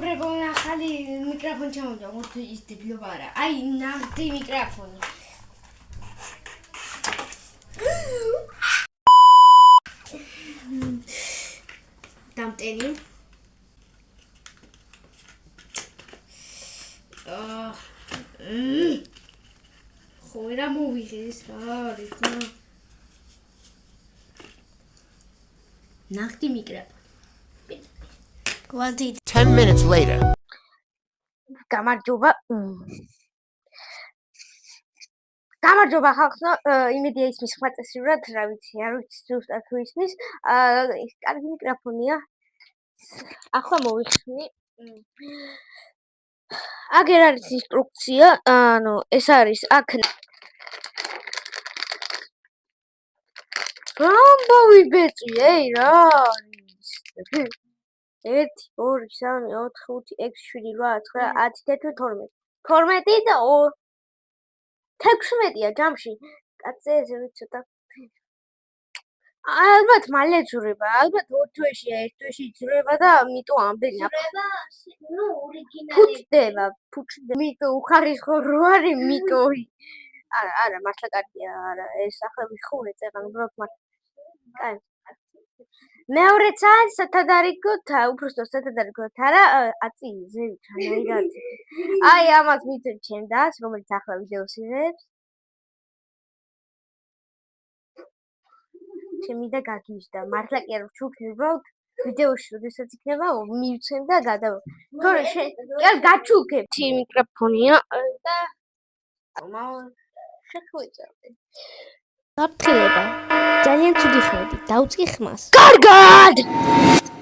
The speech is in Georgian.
Πρέπει να χάλει μικρόφωνο τσάμοντα, όμως το είστε πιο πάρα. Αι, να δει μικρόφωνο. Დამტენი. ხო რა მოვიღეს რა არის რა. ნახტი მიკროფონი. 10 minutes later. გამარჯობა. გამარჯობა ხალხო, იმედია ისმის ხმაწესივრად, რა ვიცი, არ ვიცი ზუსტად თუ ისმის. კარგი მიკროფონია. ახლა მოვიხსნი. აგერ არის ინსტრუქცია, ანუ ეს არის აქ რამბოვი ბეწვი, რა არის? 1 2 3 4 5 6 7 8 9 10 11 12 და 16-ია ჯამში. კაცზე ესე ცოტა. ალბათ მალე ძურება, ალბათ 2 თვეშია, 1 თვეში ძურება და ამიტომ ამდენი ძურება, ნუ ორიგინალი. ფუჭდება, მიტო უხარისხო რო არის მიტო. არა, მართლა კარგია, არა, ეს ახლა ვიხურე წერან, უბრალოდ მართლა. კაი. მეორე წელს სათადარიგოთ, უბრალოდ სათადარიგოთ არა, აწი ზევით რანაირად. აი ამას მიწევ ჩემ დას, რომელიც ახლა ვიდეოს იღებს. ჩემი და გაგიჟდა, მართლა კი არ ვჩუქი, უბრალოდ ვიდეოში როდესაც იქნება მივცემ და გადავა. თორე კი გაჩუქებ. თი მიკროფონია და შეხვეწავდი. გაფრთხილება. ძალიან ცუდი ხედი, დაუწყი ხმას. კარგად!